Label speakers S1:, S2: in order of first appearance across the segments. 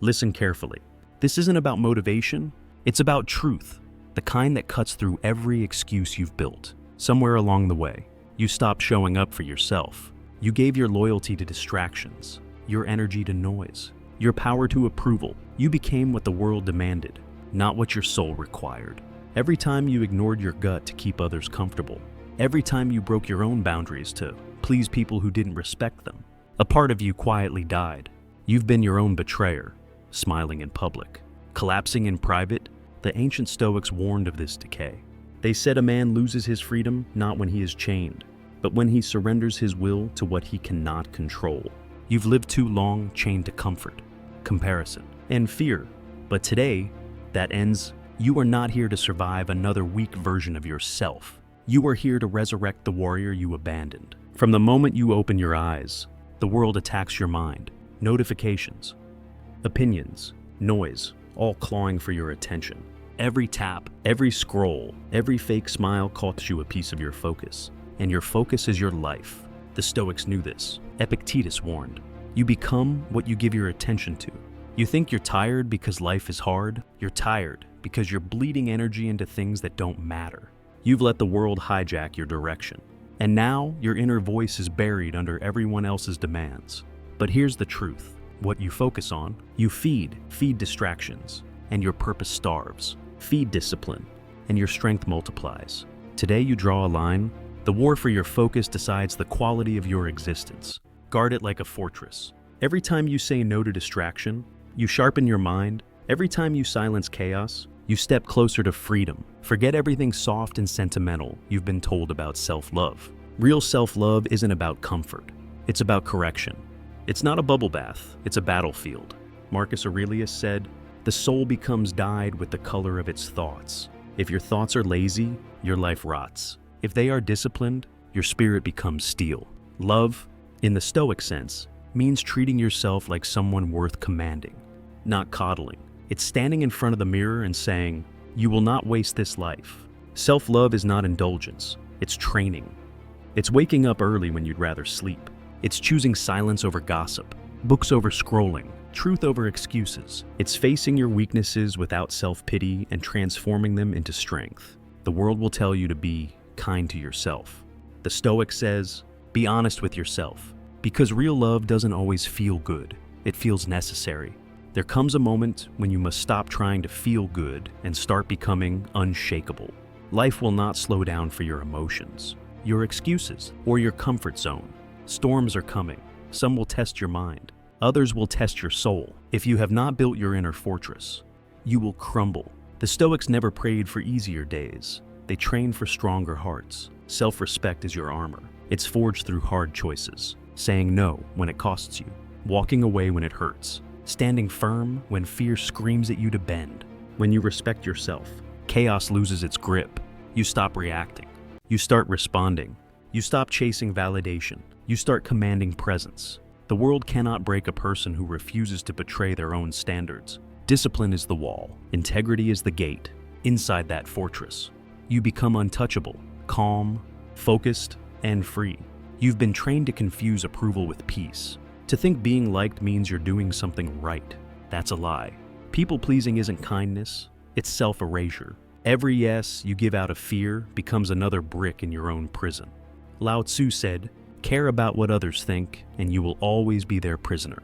S1: Listen carefully. This isn't about motivation, it's about truth, the kind that cuts through every excuse you've built. Somewhere along the way, you stopped showing up for yourself. You gave your loyalty to distractions, your energy to noise, your power to approval. You became what the world demanded, not what your soul required. Every time you ignored your gut to keep others comfortable, every time you broke your own boundaries to please people who didn't respect them, a part of you quietly died. You've been your own betrayer, smiling in public, collapsing in private. The ancient Stoics warned of this decay. They said a man loses his freedom not when he is chained, but when he surrenders his will to what he cannot control. You've lived too long chained to comfort, comparison, and fear. But today, that ends. You are not here to survive another weak version of yourself. You are here to resurrect the warrior you abandoned. From the moment you open your eyes, the world attacks your mind. Notifications, opinions, noise, all clawing for your attention. Every tap, every scroll, every fake smile costs you a piece of your focus. And your focus is your life. The Stoics knew this. Epictetus warned, you become what you give your attention to. You think you're tired because life is hard? You're tired because you're bleeding energy into things that don't matter. You've let the world hijack your direction. And now your inner voice is buried under everyone else's demands. But here's the truth. What you focus on, you feed distractions, and your purpose starves. Feed discipline, and your strength multiplies. Today you draw a line. The war for your focus decides the quality of your existence. Guard it like a fortress. Every time you say no to distraction, you sharpen your mind. Every time you silence chaos, you step closer to freedom. Forget everything soft and sentimental you've been told about self-love. Real self-love isn't about comfort. It's about correction. It's not a bubble bath, it's a battlefield. Marcus Aurelius said, the soul becomes dyed with the color of its thoughts. If your thoughts are lazy, your life rots. If they are disciplined, your spirit becomes steel. Love, in the Stoic sense, means treating yourself like someone worth commanding, not coddling. It's standing in front of the mirror and saying, you will not waste this life. Self-love is not indulgence, it's training. It's waking up early when you'd rather sleep. It's choosing silence over gossip, books over scrolling, truth over excuses. It's facing your weaknesses without self-pity and transforming them into strength. The world will tell you to be kind to yourself. The Stoic says, be honest with yourself, because real love doesn't always feel good. It feels necessary. There comes a moment when you must stop trying to feel good and start becoming unshakable. Life will not slow down for your emotions, your excuses, or your comfort zone. Storms are coming. Some will test your mind. Others will test your soul. If you have not built your inner fortress, you will crumble. The Stoics never prayed for easier days. They trained for stronger hearts. Self-respect is your armor. It's forged through hard choices. Saying no when it costs you. Walking away when it hurts. Standing firm when fear screams at you to bend. When you respect yourself, chaos loses its grip. You stop reacting. You start responding. You stop chasing validation. You start commanding presence. The world cannot break a person who refuses to betray their own standards. Discipline is the wall. Integrity is the gate. Inside that fortress, you become untouchable, calm, focused, and free. You've been trained to confuse approval with peace. To think being liked means you're doing something right. That's a lie. People-pleasing isn't kindness, it's self-erasure. Every yes you give out of fear becomes another brick in your own prison. Lao Tzu said, care about what others think, and you will always be their prisoner.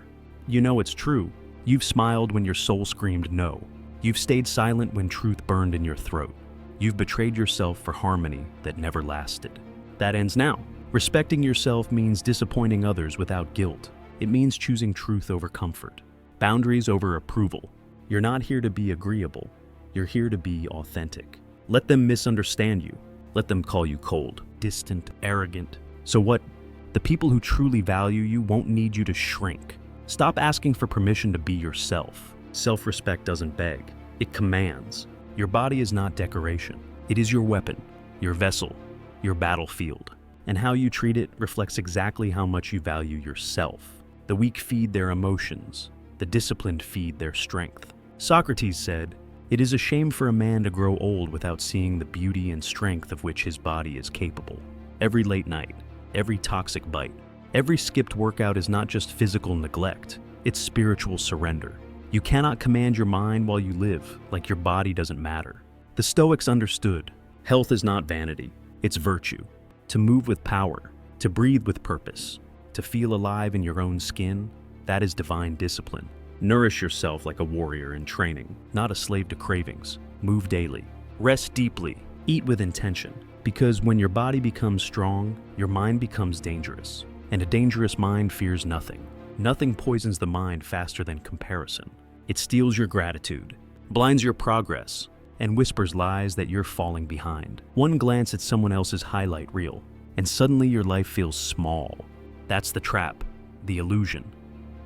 S1: You know it's true. You've smiled when your soul screamed no. You've stayed silent when truth burned in your throat. You've betrayed yourself for harmony that never lasted. That ends now. Respecting yourself means disappointing others without guilt. It means choosing truth over comfort, boundaries over approval. You're not here to be agreeable. You're here to be authentic. Let them misunderstand you. Let them call you cold, distant, arrogant. So what? The people who truly value you won't need you to shrink. Stop asking for permission to be yourself. Self-respect doesn't beg. It commands. Your body is not decoration. It is your weapon, your vessel, your battlefield. And how you treat it reflects exactly how much you value yourself. The weak feed their emotions. The disciplined feed their strength. Socrates said, "It is a shame for a man to grow old without seeing the beauty and strength of which his body is capable." Every late night, every toxic bite, every skipped workout is not just physical neglect, it's spiritual surrender. You cannot command your mind while you live, like your body doesn't matter. The Stoics understood health is not vanity, it's virtue. To move with power, to breathe with purpose, to feel alive in your own skin, that is divine discipline. Nourish yourself like a warrior in training, not a slave to cravings. Move daily. Rest deeply. Eat with intention. Because when your body becomes strong, your mind becomes dangerous. And a dangerous mind fears nothing. Nothing poisons the mind faster than comparison. It steals your gratitude, blinds your progress, and whispers lies that you're falling behind. One glance at someone else's highlight reel, and suddenly your life feels small. That's the trap, the illusion.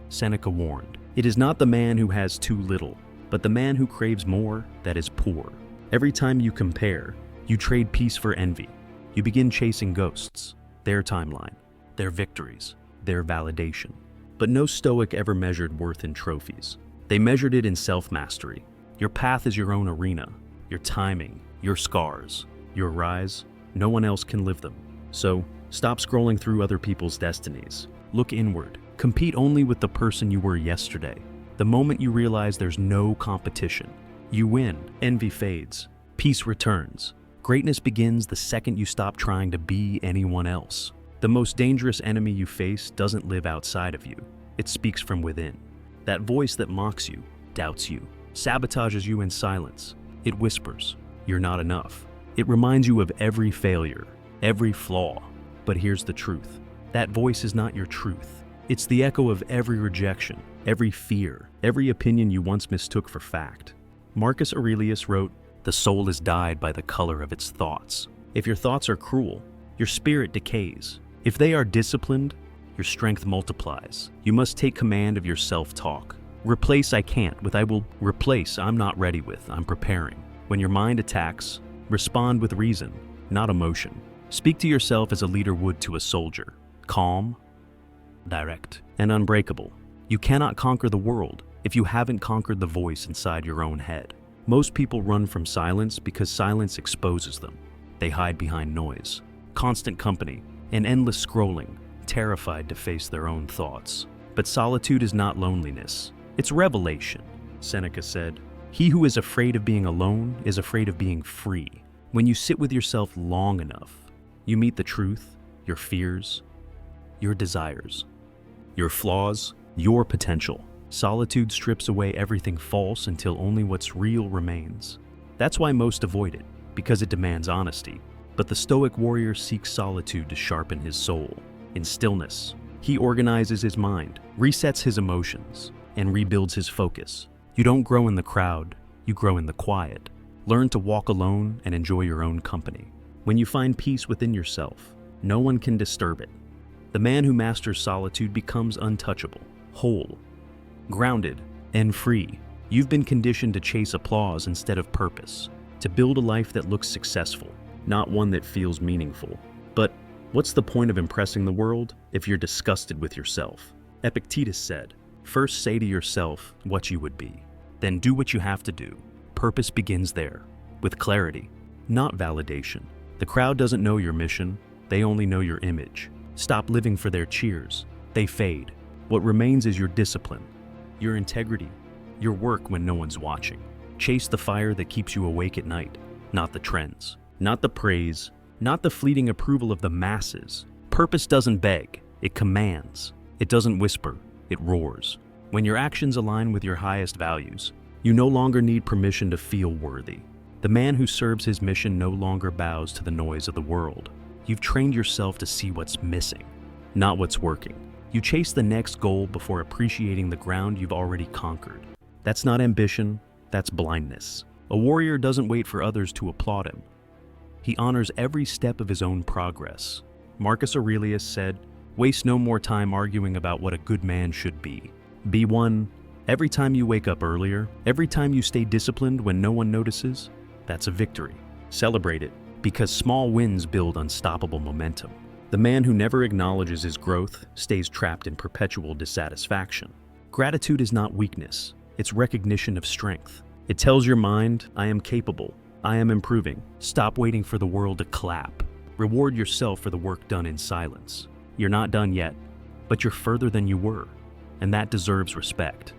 S1: Seneca warned, "It is not the man who has too little, but the man who craves more that is poor." Every time you compare, you trade peace for envy. You begin chasing ghosts, their timeline, their victories, their validation. But no Stoic ever measured worth in trophies. They measured it in self-mastery. Your path is your own arena, your timing, your scars, your rise. No one else can live them. So, stop scrolling through other people's destinies. Look inward. Compete only with the person you were yesterday. The moment you realize there's no competition, you win. Envy fades. Peace returns. Greatness begins the second you stop trying to be anyone else. The most dangerous enemy you face doesn't live outside of you. It speaks from within. That voice that mocks you, doubts you, sabotages you in silence. It whispers, "You're not enough." It reminds you of every failure, every flaw. But here's the truth. That voice is not your truth. It's the echo of every rejection, every fear, every opinion you once mistook for fact. Marcus Aurelius wrote, "The soul is dyed by the color of its thoughts." If your thoughts are cruel, your spirit decays. If they are disciplined, your strength multiplies. You must take command of your self-talk. Replace "I can't" with "I will." Replace "I'm not ready" with "I'm preparing." When your mind attacks, respond with reason, not emotion. Speak to yourself as a leader would to a soldier. Calm, direct, and unbreakable. You cannot conquer the world if you haven't conquered the voice inside your own head. Most people run from silence because silence exposes them. They hide behind noise, constant company, and endless scrolling, terrified to face their own thoughts. But solitude is not loneliness. It's revelation. Seneca said, "He who is afraid of being alone is afraid of being free." When you sit with yourself long enough, you meet the truth, your fears, your desires, your flaws, your potential. Solitude strips away everything false until only what's real remains. That's why most avoid it, because it demands honesty. But the Stoic warrior seeks solitude to sharpen his soul. In stillness, he organizes his mind, resets his emotions, and rebuilds his focus. You don't grow in the crowd, you grow in the quiet. Learn to walk alone and enjoy your own company. When you find peace within yourself, no one can disturb it. The man who masters solitude becomes untouchable, whole, grounded, and free. You've been conditioned to chase applause instead of purpose, to build a life that looks successful, not one that feels meaningful. But what's the point of impressing the world if you're disgusted with yourself? Epictetus said, "First say to yourself what you would be, then do what you have to do." Purpose begins there, with clarity, not validation. The crowd doesn't know your mission, they only know your image. Stop living for their cheers, they fade. What remains is your discipline, your integrity, your work when no one's watching. Chase the fire that keeps you awake at night, not the trends, not the praise, not the fleeting approval of the masses. Purpose doesn't beg, it commands. It doesn't whisper, it roars. When your actions align with your highest values, you no longer need permission to feel worthy. The man who serves his mission no longer bows to the noise of the world. You've trained yourself to see what's missing, not what's working. You chase the next goal before appreciating the ground you've already conquered. That's not ambition, that's blindness. A warrior doesn't wait for others to applaud him. He honors every step of his own progress. Marcus Aurelius said, "Waste no more time arguing about what a good man should be. Be one. Every time you wake up earlier, every time you stay disciplined when no one notices, that's a victory. Celebrate it, because small wins build unstoppable momentum." The man who never acknowledges his growth stays trapped in perpetual dissatisfaction. Gratitude is not weakness, it's recognition of strength. It tells your mind, "I am capable, I am improving." Stop waiting for the world to clap. Reward yourself for the work done in silence. You're not done yet, but you're further than you were, and that deserves respect.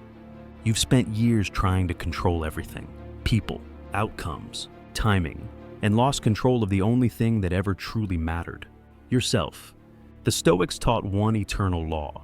S1: You've spent years trying to control everything: people, outcomes, timing, and lost control of the only thing that ever truly mattered: yourself. The Stoics taught one eternal law: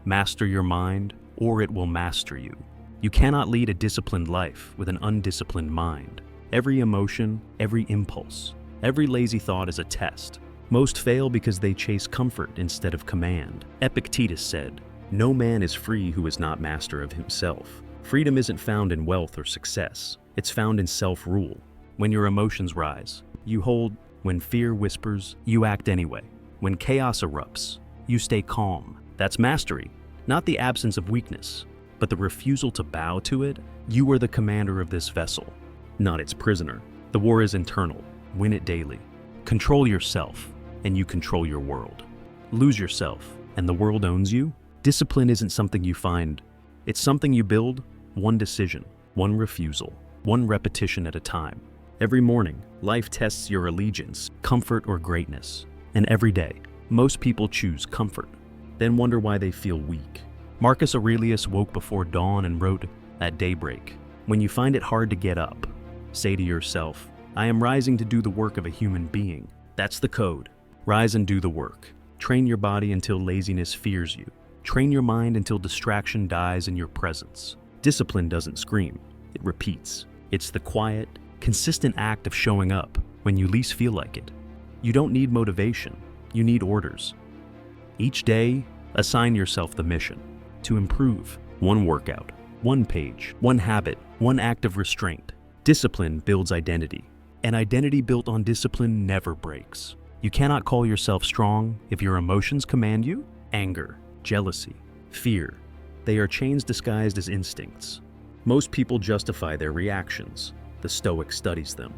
S1: master your mind, or it will master you. You cannot lead a disciplined life with an undisciplined mind. Every emotion, every impulse, every lazy thought is a test. Most fail because they chase comfort instead of command. Epictetus said, "No man is free who is not master of himself." Freedom isn't found in wealth or success. It's found in self-rule. When your emotions rise, you hold. When fear whispers, you act anyway. When chaos erupts, you stay calm. That's mastery, not the absence of weakness, but the refusal to bow to it. You are the commander of this vessel, not its prisoner. The war is internal. Win it daily. Control yourself, and you control your world. Lose yourself, and the world owns you. Discipline isn't something you find. It's something you build, one decision, one refusal, one repetition at a time. Every morning, life tests your allegiance, comfort or greatness. And every day, most people choose comfort, then wonder why they feel weak. Marcus Aurelius woke before dawn and wrote, "At daybreak, when you find it hard to get up, say to yourself, I am rising to do the work of a human being." That's the code. Rise and do the work. Train your body until laziness fears you. Train your mind until distraction dies in your presence. Discipline doesn't scream, it repeats. It's the quiet, consistent act of showing up when you least feel like it. You don't need motivation, you need orders. Each day, assign yourself the mission to improve. One workout, one page, one habit, one act of restraint. Discipline builds identity, and identity built on discipline never breaks. You cannot call yourself strong if your emotions command you. Anger, jealousy, fear, they are chains disguised as instincts. Most people justify their reactions. The Stoic studies them.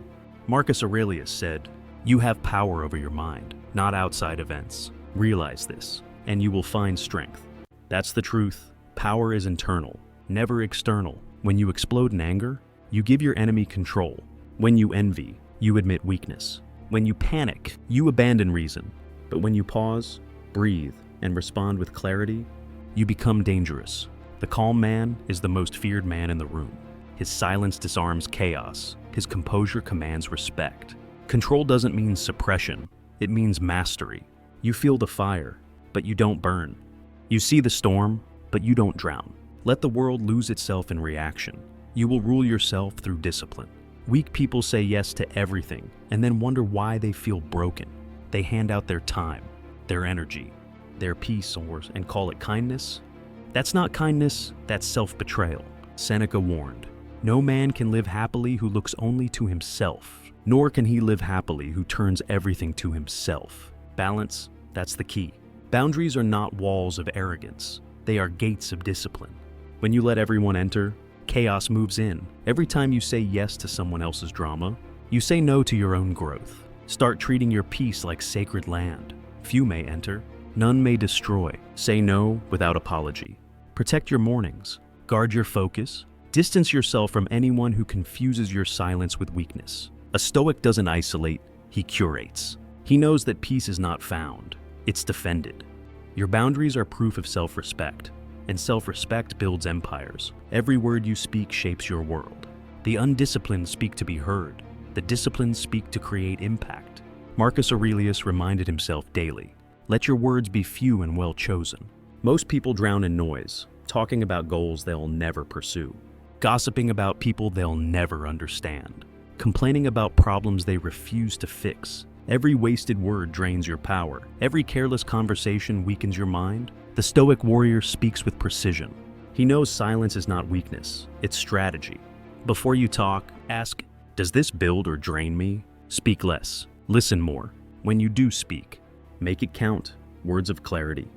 S1: Marcus Aurelius said, "You have power over your mind, not outside events. Realize this, and you will find strength." That's the truth. Power is internal, never external. When you explode in anger, you give your enemy control. When you envy, you admit weakness. When you panic, you abandon reason. But when you pause, breathe, and respond with clarity, you become dangerous. The calm man is the most feared man in the room. His silence disarms chaos. His composure commands respect. Control doesn't mean suppression. It means mastery. You feel the fire, but you don't burn. You see the storm, but you don't drown. Let the world lose itself in reaction. You will rule yourself through discipline. Weak people say yes to everything and then wonder why they feel broken. They hand out their time, their energy, their peace, and call it kindness. That's not kindness, that's self-betrayal. Seneca warned, "No man can live happily who looks only to himself, nor can he live happily who turns everything to himself." Balance, that's the key. Boundaries are not walls of arrogance. They are gates of discipline. When you let everyone enter, chaos moves in. Every time you say yes to someone else's drama, you say no to your own growth. Start treating your peace like sacred land. Few may enter, none may destroy. Say no without apology. Protect your mornings. Guard your focus. Distance yourself from anyone who confuses your silence with weakness. A Stoic doesn't isolate, he curates. He knows that peace is not found, it's defended. Your boundaries are proof of self-respect, and self-respect builds empires. Every word you speak shapes your world. The undisciplined speak to be heard. The disciplined speak to create impact. Marcus Aurelius reminded himself daily, "Let your words be few and well chosen." Most people drown in noise, talking about goals they'll never pursue, gossiping about people they'll never understand, complaining about problems they refuse to fix. Every wasted word drains your power. Every careless conversation weakens your mind. The Stoic warrior speaks with precision. He knows silence is not weakness, it's strategy. Before you talk, ask, "Does this build or drain me?" Speak less, listen more. When you do speak, make it count. Words of clarity,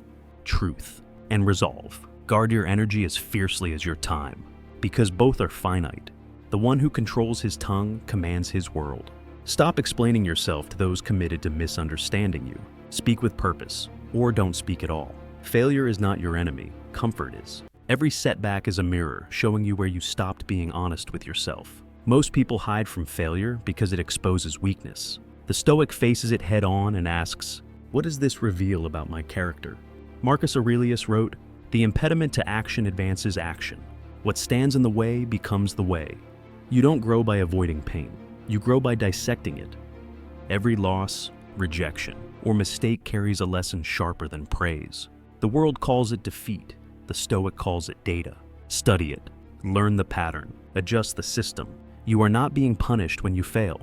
S1: truth, and resolve. Guard your energy as fiercely as your time, because both are finite. The one who controls his tongue commands his world. Stop explaining yourself to those committed to misunderstanding you. Speak with purpose, or don't speak at all. Failure is not your enemy, comfort is. Every setback is a mirror showing you where you stopped being honest with yourself. Most people hide from failure because it exposes weakness. The Stoic faces it head on and asks, "What does this reveal about my character?" Marcus Aurelius wrote, "The impediment to action advances action. What stands in the way becomes the way. You don't grow by avoiding pain. You grow by dissecting it. Every loss, rejection, or mistake carries a lesson sharper than praise. The world calls it defeat. The Stoic calls it data. Study it. Learn the pattern. Adjust the system. You are not being punished when you fail.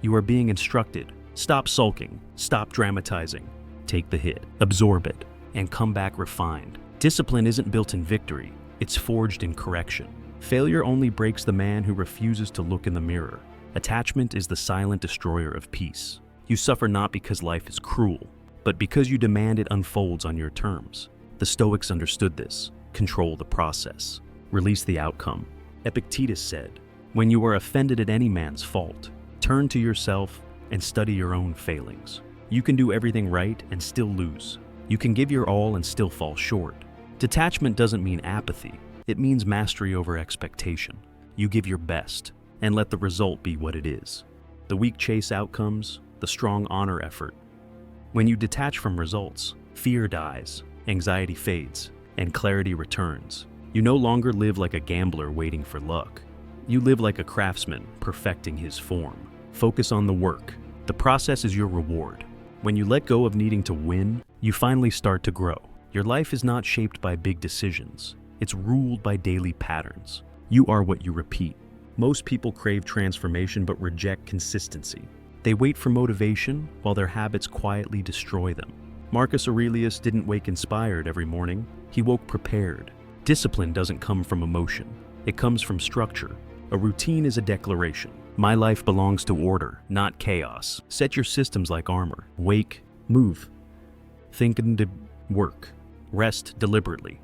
S1: You are being instructed. Stop sulking. Stop dramatizing. Take the hit. Absorb it. And come back refined. Discipline isn't built in victory. It's forged in correction. Failure only breaks the man who refuses to look in the mirror. Attachment is the silent destroyer of peace. You suffer not because life is cruel, but because you demand it unfolds on your terms. The Stoics understood this. Control the process. Release the outcome. Epictetus said, "When you are offended at any man's fault, turn to yourself and study your own failings. You can do everything right and still lose. You can give your all and still fall short." Detachment doesn't mean apathy. It means mastery over expectation. You give your best and let the result be what it is. The weak chase outcomes, the strong honor effort. When you detach from results, fear dies, anxiety fades, and clarity returns. You no longer live like a gambler waiting for luck. You live like a craftsman perfecting his form. Focus on the work. The process is your reward. When you let go of needing to win, you finally start to grow. Your life is not shaped by big decisions. It's ruled by daily patterns. You are what you repeat. Most people crave transformation but reject consistency. They wait for motivation while their habits quietly destroy them. Marcus Aurelius didn't wake inspired every morning. He woke prepared. Discipline doesn't come from emotion. It comes from structure. A routine is a declaration. My life belongs to order, not chaos. Set your systems like armor. Wake, move. Think and work. Rest deliberately,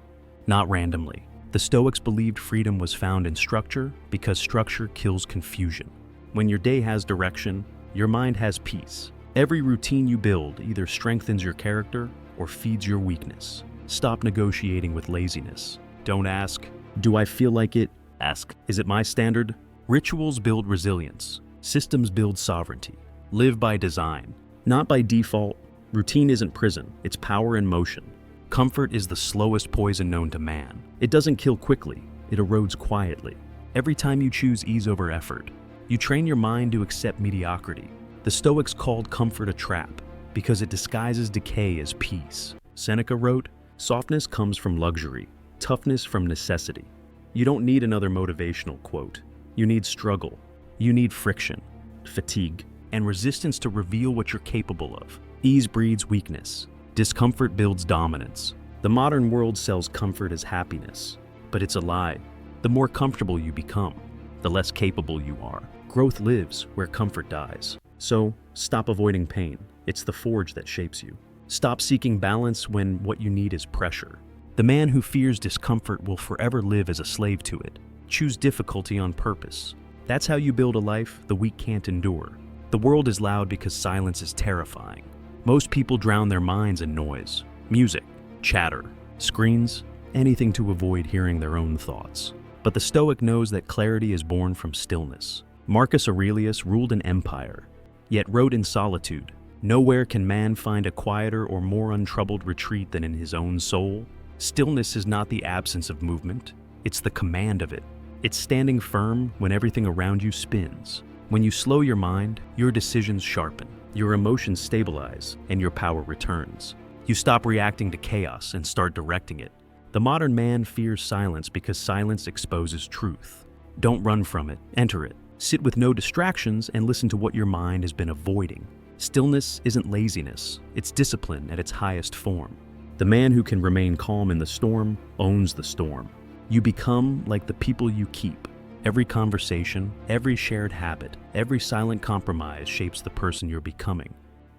S1: not randomly. The Stoics believed freedom was found in structure because structure kills confusion. When your day has direction, your mind has peace. Every routine you build either strengthens your character or feeds your weakness. Stop negotiating with laziness. Don't ask, "Do I feel like it?" Ask, "Is it my standard?" Rituals build resilience. Systems build sovereignty. Live by design, not by default. Routine isn't prison, it's power in motion. Comfort is the slowest poison known to man. It doesn't kill quickly, it erodes quietly. Every time you choose ease over effort, you train your mind to accept mediocrity. The Stoics called comfort a trap because it disguises decay as peace. Seneca wrote, "Softness comes from luxury, toughness from necessity." You don't need another motivational quote. You need struggle. You need friction, fatigue, and resistance to reveal what you're capable of. Ease breeds weakness. Discomfort builds dominance. The modern world sells comfort as happiness, but it's a lie. The more comfortable you become, the less capable you are. Growth lives where comfort dies. So, stop avoiding pain. It's the forge that shapes you. Stop seeking balance when what you need is pressure. The man who fears discomfort will forever live as a slave to it. Choose difficulty on purpose. That's how you build a life the weak can't endure. The world is loud because silence is terrifying. Most people drown their minds in noise, music, chatter, screens, anything to avoid hearing their own thoughts. But the Stoic knows that clarity is born from stillness. Marcus Aurelius ruled an empire, yet wrote in solitude, "Nowhere can man find a quieter or more untroubled retreat than in his own soul." Stillness is not the absence of movement, it's the command of it. It's standing firm when everything around you spins. When you slow your mind, your decisions sharpen, your emotions stabilize, and your power returns. You stop reacting to chaos and start directing it. The modern man fears silence because silence exposes truth. Don't run from it, enter it. Sit with no distractions and listen to what your mind has been avoiding. Stillness isn't laziness, it's discipline at its highest form. The man who can remain calm in the storm owns the storm. You become like the people you keep. Every conversation, every shared habit, every silent compromise shapes the person you're becoming.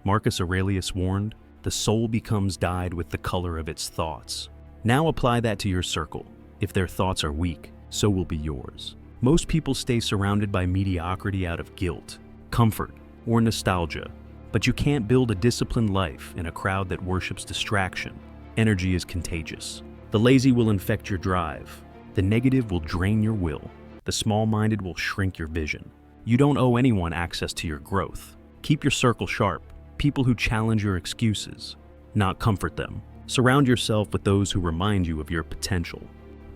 S1: Marcus Aurelius warned, "The soul becomes dyed with the color of its thoughts." Now apply that to your circle. If their thoughts are weak, so will be yours. Most people stay surrounded by mediocrity out of guilt, comfort, or nostalgia. But you can't build a disciplined life in a crowd that worships distraction. Energy is contagious. The lazy will infect your drive. The negative will drain your will. The small-minded will shrink your vision. You don't owe anyone access to your growth. Keep your circle sharp. People who challenge your excuses, not comfort them. Surround yourself with those who remind you of your potential,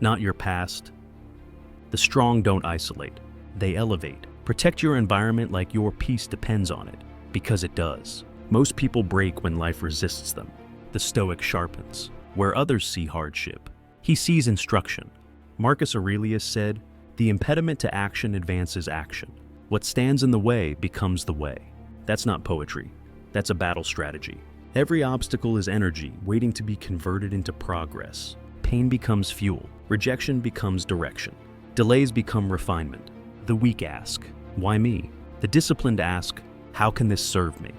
S1: not your past. The strong don't isolate, they elevate. Protect your environment like your peace depends on it, because it does. Most people break when life resists them. The Stoic sharpens. Where others see hardship, he sees instruction. Marcus Aurelius said, "The impediment to action advances action. What stands in the way becomes the way." That's not poetry. That's a battle strategy. Every obstacle is energy waiting to be converted into progress. Pain becomes fuel. Rejection becomes direction. Delays become refinement. The weak ask, "Why me?" The disciplined ask, "How can this serve me?"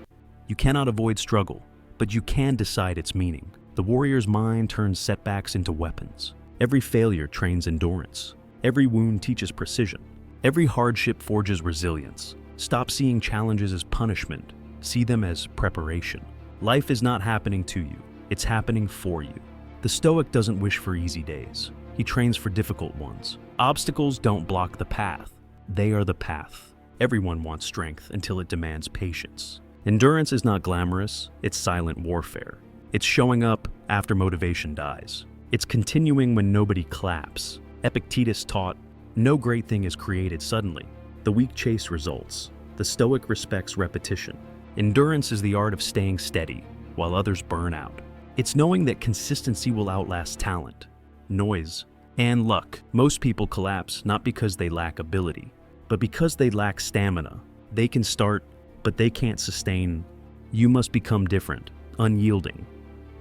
S1: You cannot avoid struggle, but you can decide its meaning. The warrior's mind turns setbacks into weapons. Every failure trains endurance. Every wound teaches precision. Every hardship forges resilience. Stop seeing challenges as punishment. See them as preparation. Life is not happening to you. It's happening for you. The Stoic doesn't wish for easy days. He trains for difficult ones. Obstacles don't block the path. They are the path. Everyone wants strength until it demands patience. Endurance is not glamorous. It's silent warfare. It's showing up after motivation dies. It's continuing when nobody claps. Epictetus taught, "No great thing is created suddenly. The weak chase results." The Stoic respects repetition. Endurance is the art of staying steady while others burn out. It's knowing that consistency will outlast talent, noise, and luck. Most people collapse not because they lack ability, but because they lack stamina. They can start, but they can't sustain. You must become different, unyielding,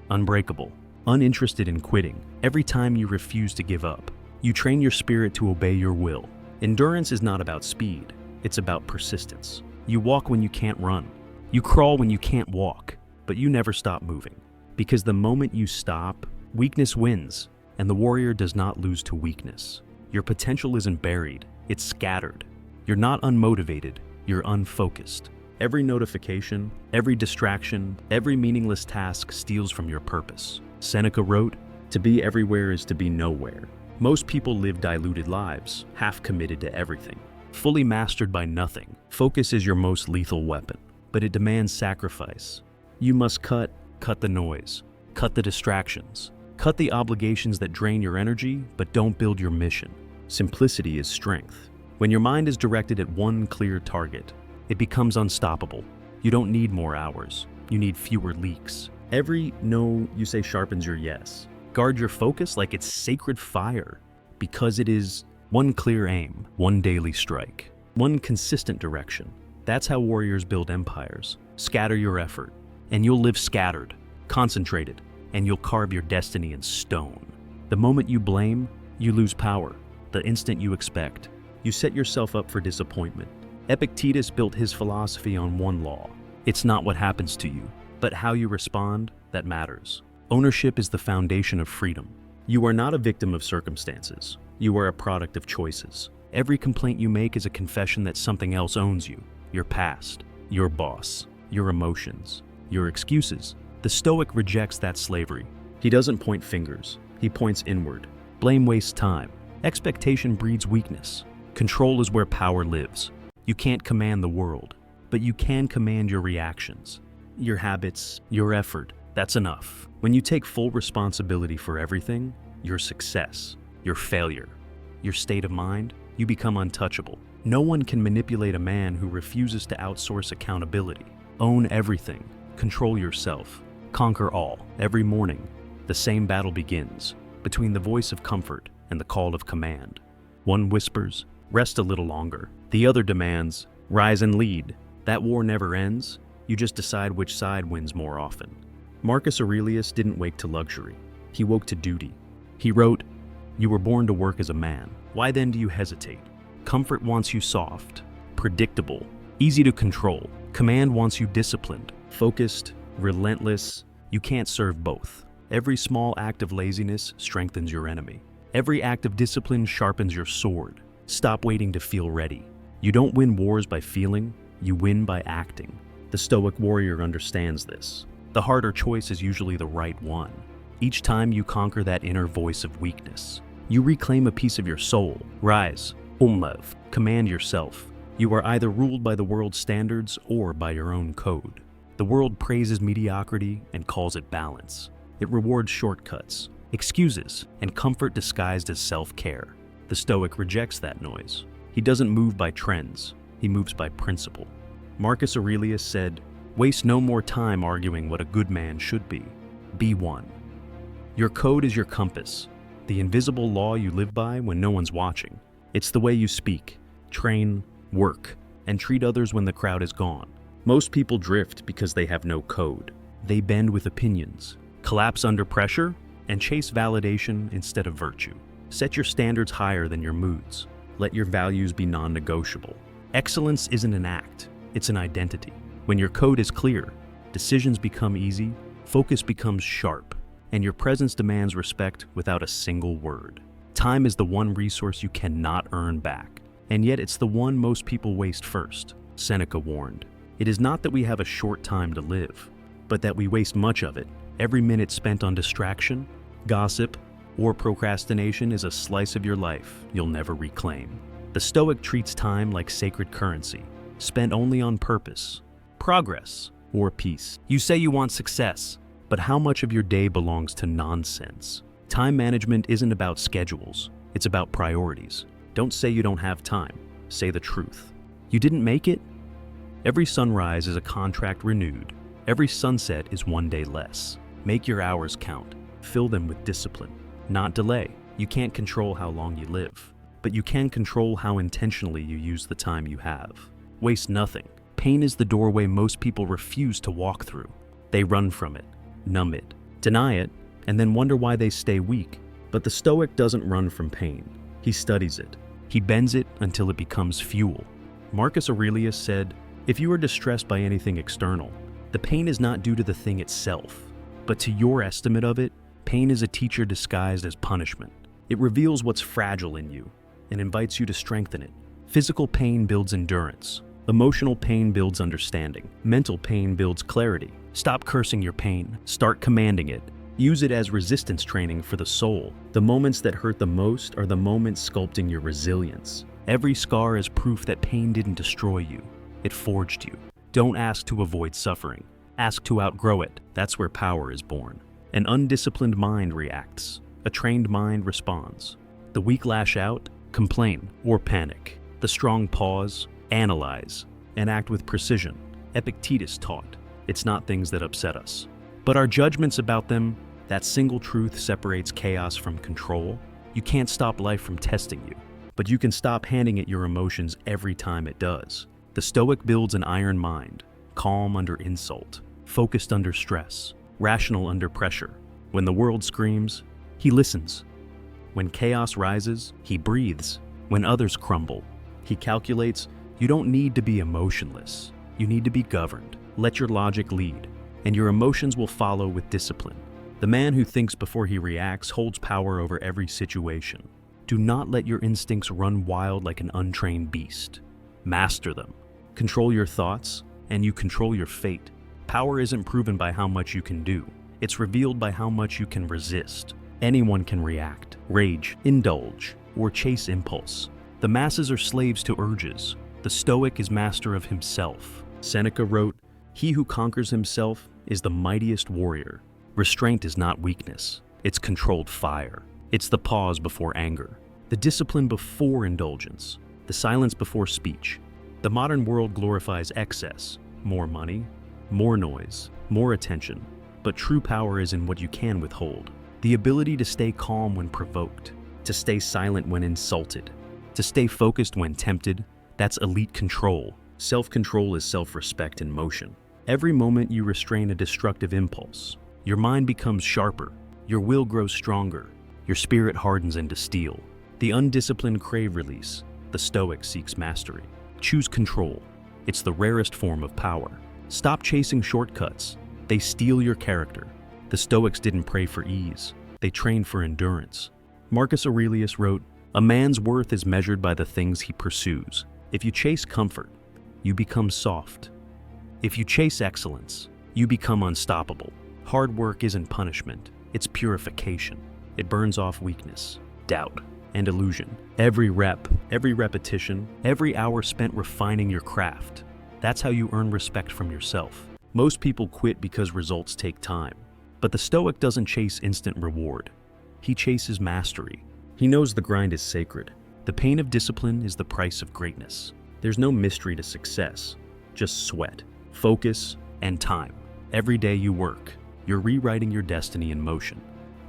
S1: unbreakable, uninterested in quitting. Every time you refuse to give up, you train your spirit to obey your will. Endurance is not about speed, it's about persistence. You walk when you can't run. You crawl when you can't walk, but you never stop moving. Because the moment you stop, weakness wins, and the warrior does not lose to weakness. Your potential isn't buried, it's scattered. You're not unmotivated, you're unfocused. Every notification, every distraction, every meaningless task steals from your purpose. Seneca wrote, "To be everywhere is to be nowhere." Most people live diluted lives, half committed to everything, fully mastered by nothing. Focus is your most lethal weapon, but it demands sacrifice. You must cut the noise, cut the distractions, cut the obligations that drain your energy but don't build your mission. Simplicity is strength. When your mind is directed at one clear target, it becomes unstoppable. You don't need more hours, you need fewer leaks. Every no you say sharpens your yes. Guard your focus like it's sacred fire, because it is one clear aim, one daily strike, one consistent direction. That's how warriors build empires. Scatter your effort, and you'll live scattered, concentrated, and you'll carve your destiny in stone. The moment you blame, you lose power. The instant you expect, you set yourself up for disappointment. Epictetus built his philosophy on one law. It's not what happens to you, but how you respond that matters. Ownership is the foundation of freedom. You are not a victim of circumstances. You are a product of choices. Every complaint you make is a confession that something else owns you. Your past, your boss, your emotions, your excuses. The Stoic rejects that slavery. He doesn't point fingers. He points inward. Blame wastes time. Expectation breeds weakness. Control is where power lives. You can't command the world, but you can command your reactions, your habits, your effort. That's enough. When you take full responsibility for everything, your success, your failure, your state of mind, you become untouchable. No one can manipulate a man who refuses to outsource accountability. Own everything. Control yourself. Conquer all. Every morning, the same battle begins between the voice of comfort and the call of command. One whispers, "Rest a little longer." The other demands, "Rise and lead." That war never ends. You just decide which side wins more often. Marcus Aurelius didn't wake to luxury. He woke to duty. He wrote, "You were born to work as a man. Why then do you hesitate? Comfort wants you soft, predictable, easy to control. Command wants you disciplined, focused, relentless. You can't serve both. Every small act of laziness strengthens your enemy. Every act of discipline sharpens your sword. Stop waiting to feel ready. You don't win wars by feeling, you win by acting." The Stoic warrior understands this. The harder choice is usually the right one. Each time you conquer that inner voice of weakness, you reclaim a piece of your soul. Rise, umlev, command yourself. You are either ruled by the world's standards or by your own code. The world praises mediocrity and calls it balance. It rewards shortcuts, excuses, and comfort disguised as self-care. The Stoic rejects that noise. He doesn't move by trends, he moves by principle. Marcus Aurelius said, "Waste no more time arguing what a good man should be. Be one." Your code is your compass, the invisible law you live by when no one's watching. It's the way you speak, train, work, and treat others when the crowd is gone. Most people drift because they have no code. They bend with opinions, collapse under pressure, and chase validation instead of virtue. Set your standards higher than your moods. Let your values be non-negotiable. Excellence isn't an act, it's an identity. When your code is clear, decisions become easy, focus becomes sharp, and your presence demands respect without a single word. Time is the one resource you cannot earn back, and yet it's the one most people waste first. Seneca warned, "It is not that we have a short time to live, but that we waste much of it. Every minute spent on distraction, gossip, or procrastination is a slice of your life you'll never reclaim." The Stoic treats time like sacred currency, spent only on purpose, progress, or peace. You say you want success, but how much of your day belongs to nonsense? Time management isn't about schedules, it's about priorities. Don't say you don't have time, say the truth. You didn't make it? Every sunrise is a contract renewed. Every sunset is one day less. Make your hours count. Fill them with discipline, not delay. You can't control how long you live, but you can control how intentionally you use the time you have. Waste nothing. Pain is the doorway most people refuse to walk through. They run from it, numb it, deny it, and then wonder why they stay weak. But the Stoic doesn't run from pain. He studies it. He bends it until it becomes fuel. Marcus Aurelius said, "If you are distressed by anything external, the pain is not due to the thing itself, but to your estimate of it. Pain is a teacher disguised as punishment. It reveals what's fragile in you and invites you to strengthen it. Physical pain builds endurance. Emotional pain builds understanding. Mental pain builds clarity. Stop cursing your pain. Start commanding it. Use it as resistance training for the soul. The moments that hurt the most are the moments sculpting your resilience. Every scar is proof that pain didn't destroy you. It forged you. Don't ask to avoid suffering. Ask to outgrow it. That's where power is born. An undisciplined mind reacts. A trained mind responds. The weak lash out, complain, or panic. The strong pause, analyze, and act with precision. Epictetus taught, it's not things that upset us, but our judgments about them. That single truth separates chaos from control. You can't stop life from testing you, but you can stop handing it your emotions every time it does. The Stoic builds an iron mind, calm under insult, focused under stress, rational under pressure. When the world screams, he listens. When chaos rises, he breathes. When others crumble, he calculates. You don't need to be emotionless. You need to be governed. Let your logic lead, and your emotions will follow with discipline. The man who thinks before he reacts holds power over every situation. Do not let your instincts run wild like an untrained beast. Master them. Control your thoughts, and you control your fate. Power isn't proven by how much you can do. It's revealed by how much you can resist. Anyone can react, rage, indulge, or chase impulse. The masses are slaves to urges. The Stoic is master of himself. Seneca wrote, "He who conquers himself is the mightiest warrior." Restraint is not weakness. It's controlled fire. It's the pause before anger, the discipline before indulgence, the silence before speech. The modern world glorifies excess, more money, more noise, more attention. But true power is in what you can withhold. The ability to stay calm when provoked, to stay silent when insulted, to stay focused when tempted. That's elite control. Self-control is self-respect in motion. Every moment you restrain a destructive impulse, your mind becomes sharper, your will grows stronger, your spirit hardens into steel. The undisciplined crave release. The Stoic seeks mastery. Choose control. It's the rarest form of power. Stop chasing shortcuts. They steal your character. The Stoics didn't pray for ease. They trained for endurance. Marcus Aurelius wrote, "A man's worth is measured by the things he pursues. If you chase comfort, you become soft. If you chase excellence, you become unstoppable." Hard work isn't punishment, it's purification. It burns off weakness, doubt, and illusion. Every rep, every repetition, every hour spent refining your craft. That's how you earn respect from yourself. Most people quit because results take time. But the Stoic doesn't chase instant reward. He chases mastery. He knows the grind is sacred. The pain of discipline is the price of greatness. There's no mystery to success, just sweat, focus, and time. Every day you work, you're rewriting your destiny in motion.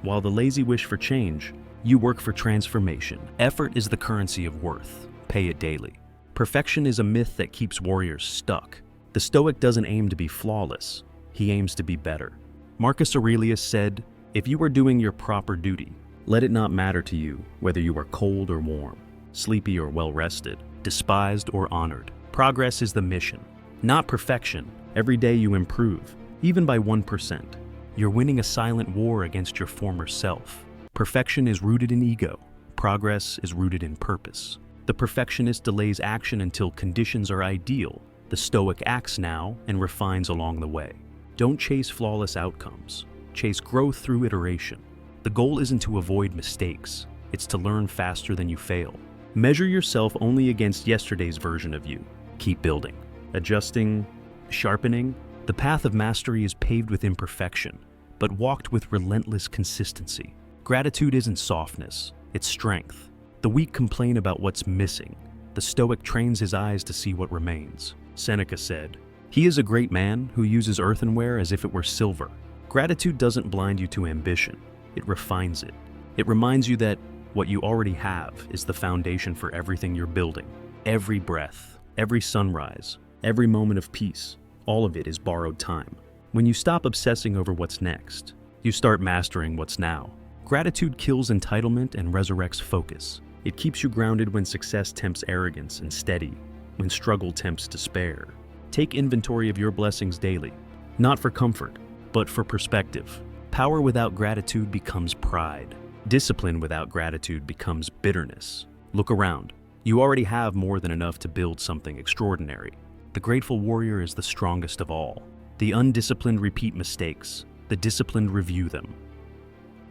S1: While the lazy wish for change, you work for transformation. Effort is the currency of worth. Pay it daily. Perfection is a myth that keeps warriors stuck. The Stoic doesn't aim to be flawless. He aims to be better. Marcus Aurelius said, "If you are doing your proper duty, let it not matter to you whether you are cold or warm, sleepy or well-rested, despised or honored. Progress is the mission, not perfection. Every day you improve, even by 1%. You're winning a silent war against your former self. Perfection is rooted in ego. Progress is rooted in purpose. The perfectionist delays action until conditions are ideal. The Stoic acts now and refines along the way. Don't chase flawless outcomes. Chase growth through iteration. The goal isn't to avoid mistakes. It's to learn faster than you fail. Measure yourself only against yesterday's version of you. Keep building, adjusting, sharpening. The path of mastery is paved with imperfection, but walked with relentless consistency. Gratitude isn't softness, it's strength. The weak complain about what's missing. The Stoic trains his eyes to see what remains. Seneca said, "He is a great man who uses earthenware as if it were silver." Gratitude doesn't blind you to ambition, it refines it. It reminds you that what you already have is the foundation for everything you're building. Every breath, every sunrise, every moment of peace, all of it is borrowed time. When you stop obsessing over what's next, you start mastering what's now. Gratitude kills entitlement and resurrects focus. It keeps you grounded when success tempts arrogance and steady when struggle tempts despair. Take inventory of your blessings daily, not for comfort, but for perspective. Power without gratitude becomes pride. Discipline without gratitude becomes bitterness. Look around. You already have more than enough to build something extraordinary. The grateful warrior is the strongest of all. The undisciplined repeat mistakes. The disciplined review them.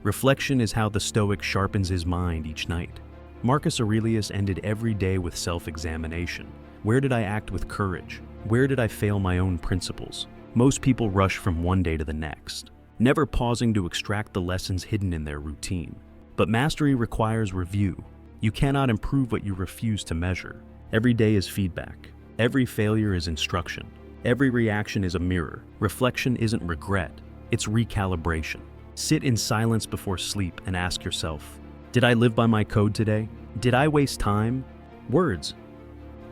S1: Reflection is how the Stoic sharpens his mind each night. Marcus Aurelius ended every day with self-examination. Where did I act with courage? Where did I fail my own principles? Most people rush from one day to the next, never pausing to extract the lessons hidden in their routine. But mastery requires review. You cannot improve what you refuse to measure. Every day is feedback. Every failure is instruction. Every reaction is a mirror. Reflection isn't regret, it's recalibration. Sit in silence before sleep and ask yourself, did I live by my code today? Did I waste time, words,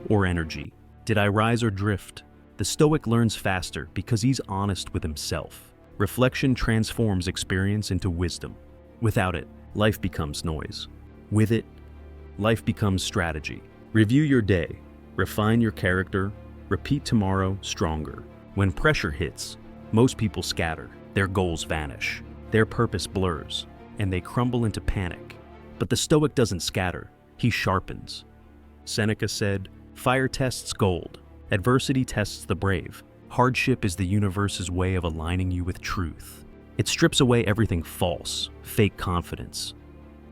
S1: or energy? Did I rise or drift? The Stoic learns faster because he's honest with himself. Reflection transforms experience into wisdom. Without it, life becomes noise. With it, life becomes strategy. Review your day, refine your character, repeat tomorrow stronger. When pressure hits, most people scatter, their goals vanish, their purpose blurs, and they crumble into panic. But the Stoic doesn't scatter, he sharpens. Seneca said, "Fire tests gold, adversity tests the brave. Hardship is the universe's way of aligning you with truth. It strips away everything false, fake confidence,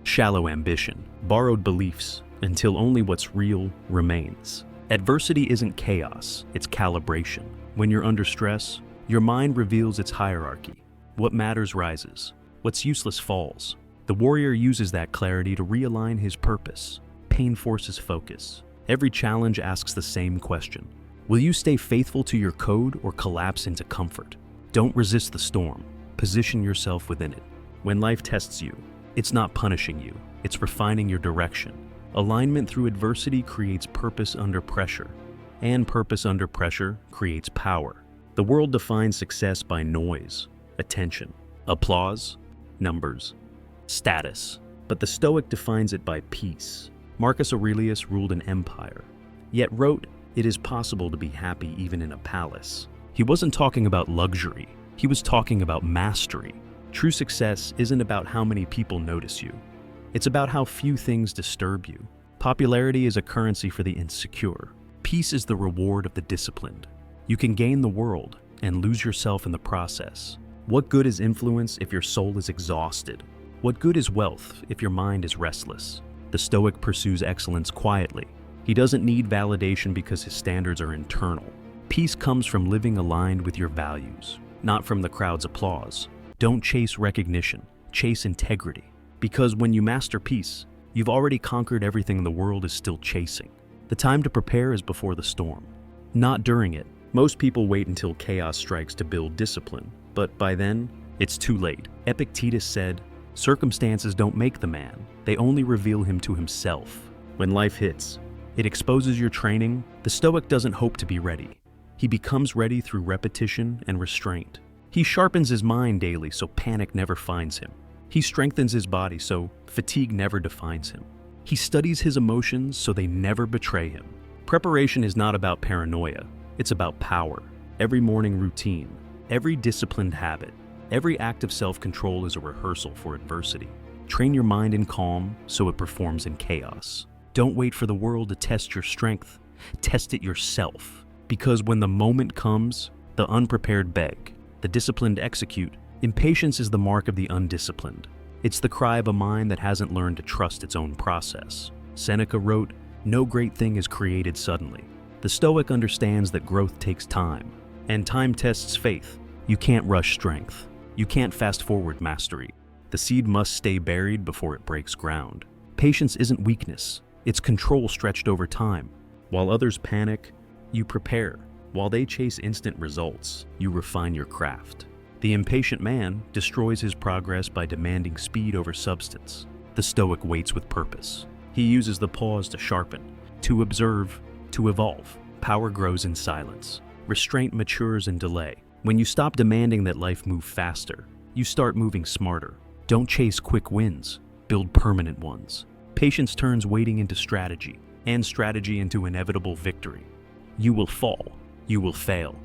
S1: shallow ambition, borrowed beliefs, until only what's real remains." Adversity isn't chaos, it's calibration. When you're under stress, your mind reveals its hierarchy. What matters rises, what's useless falls. The warrior uses that clarity to realign his purpose. Pain forces focus. Every challenge asks the same question. Will you stay faithful to your code or collapse into comfort? Don't resist the storm. Position yourself within it. When life tests you, it's not punishing you, it's refining your direction. Alignment through adversity creates purpose under pressure, and purpose under pressure creates power. The world defines success by noise, attention, applause, numbers, status, but the Stoic defines it by peace. Marcus Aurelius ruled an empire, yet wrote, "It is possible to be happy even in a palace." He wasn't talking about luxury, he was talking about mastery. True success isn't about how many people notice you. It's about how few things disturb you. Popularity is a currency for the insecure. Peace is the reward of the disciplined. You can gain the world and lose yourself in the process. What good is influence if your soul is exhausted? What good is wealth if your mind is restless? The Stoic pursues excellence quietly. He doesn't need validation because his standards are internal. Peace comes from living aligned with your values, not from the crowd's applause. Don't chase recognition, chase integrity. Because when you master peace, You've already conquered everything the world is still chasing. The time to prepare is before the storm, not during it. Most people wait until chaos strikes to build discipline, but by then, it's too late. Epictetus said, "Circumstances don't make the man, they only reveal him to himself." When life hits, it exposes your training. The Stoic doesn't hope to be ready. He becomes ready through repetition and restraint. He sharpens his mind daily so panic never finds him. He strengthens his body so fatigue never defines him. He studies his emotions so they never betray him. Preparation is not about paranoia, it's about power. Every morning routine, every disciplined habit, every act of self-control is a rehearsal for adversity. Train your mind in calm so it performs in chaos. Don't wait for the world to test your strength, test it yourself. Because when the moment comes, the unprepared beg, the disciplined execute. Impatience is the mark of the undisciplined. It's the cry of a mind that hasn't learned to trust its own process. Seneca wrote, "No great thing is created suddenly." The Stoic understands that growth takes time, and time tests faith. You can't rush strength. You can't fast forward mastery. The seed must stay buried before it breaks ground. Patience isn't weakness, it's control stretched over time. While others panic, you prepare. While they chase instant results, you refine your craft. The impatient man destroys his progress by demanding speed over substance. The Stoic waits with purpose. He uses the pause to sharpen, to observe, to evolve. Power grows in silence. Restraint matures in delay. When you stop demanding that life move faster, you start moving smarter. Don't chase quick wins, build permanent ones. Patience turns waiting into strategy, and strategy into inevitable victory. You will fall. You will fail.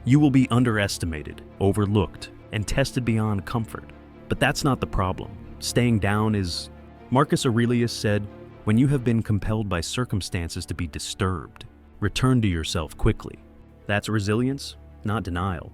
S1: You will be underestimated, overlooked, and tested beyond comfort. But that's not the problem. Staying down is... Marcus Aurelius said, "When you have been compelled by circumstances to be disturbed, return to yourself quickly." That's resilience, not denial.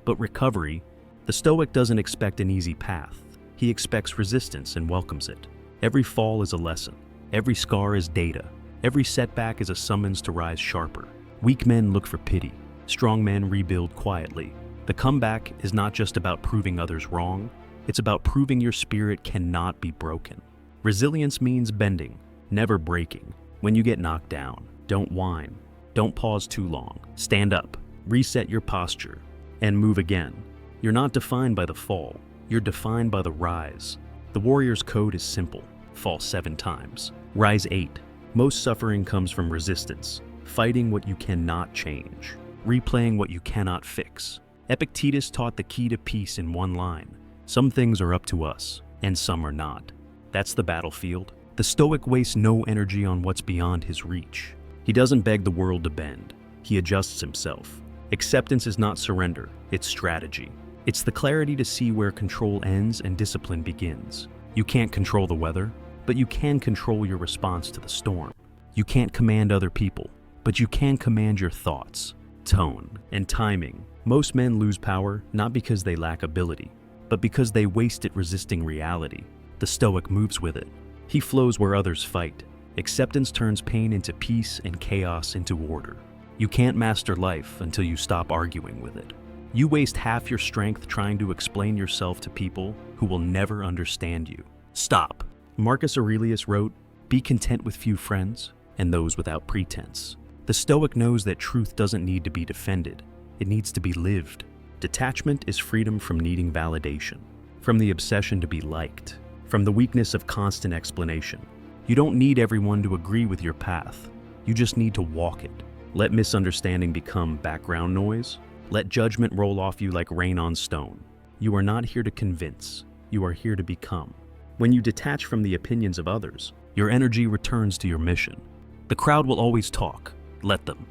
S1: But recovery, the Stoic doesn't expect an easy path. He expects resistance and welcomes it. Every fall is a lesson. Every scar is data. Every setback is a summons to rise sharper. Weak men look for pity. Strong men rebuild quietly. The comeback is not just about proving others wrong, it's about proving your spirit cannot be broken. Resilience means bending, never breaking. When you get knocked down, don't whine. Don't pause too long. Stand up, reset your posture, and move again. You're not defined by the fall, you're defined by the rise. The warrior's code is simple: fall 7 times, rise 8. Most suffering comes from resistance, fighting what you cannot change, replaying what you cannot fix. Epictetus taught the key to peace in one line: some things are up to us, and some are not. That's the battlefield. The Stoic wastes no energy on what's beyond his reach. He doesn't beg the world to bend. He adjusts himself. Acceptance is not surrender, it's strategy. It's the clarity to see where control ends and discipline begins. You can't control the weather, but you can control your response to the storm. You can't command other people, but you can command your thoughts, tone, and timing. Most men lose power not because they lack ability, but because they waste it resisting reality. The Stoic moves with it. He flows where others fight. Acceptance turns pain into peace and chaos into order. You can't master life until you stop arguing with it. You waste half your strength trying to explain yourself to people who will never understand you. Stop. Marcus Aurelius wrote, "Be content with few friends and those without pretense." The Stoic knows that truth doesn't need to be defended. It needs to be lived. Detachment is freedom from needing validation, from the obsession to be liked, from the weakness of constant explanation. You don't need everyone to agree with your path. You just need to walk it. Let misunderstanding become background noise. Let judgment roll off you like rain on stone. You are not here to convince. You are here to become. When you detach from the opinions of others, your energy returns to your mission. The crowd will always talk. Let them.